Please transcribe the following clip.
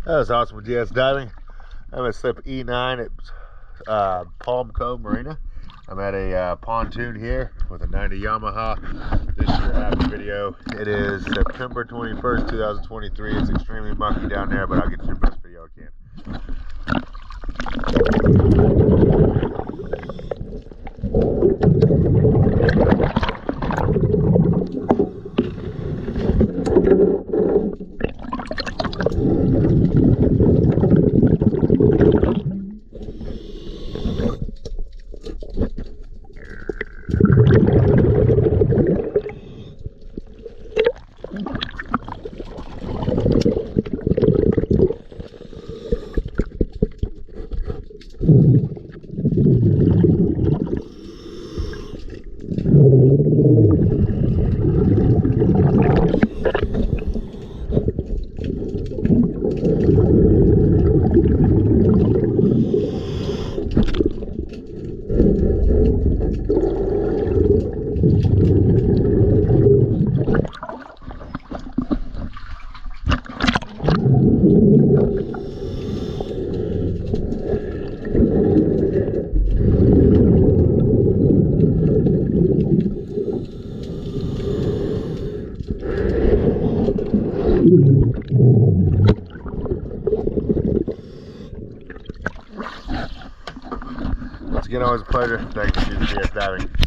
That was awesome with GS Diving. I'm at slip E9 at Cove, Marina. I'm at a pontoon here with a 90 Yamaha. This is your happy video. It is September 21st, 2023. It's extremely mucky down there, but I'll get you the best video I can. Once again, always a pleasure. Thank you for GS Diving.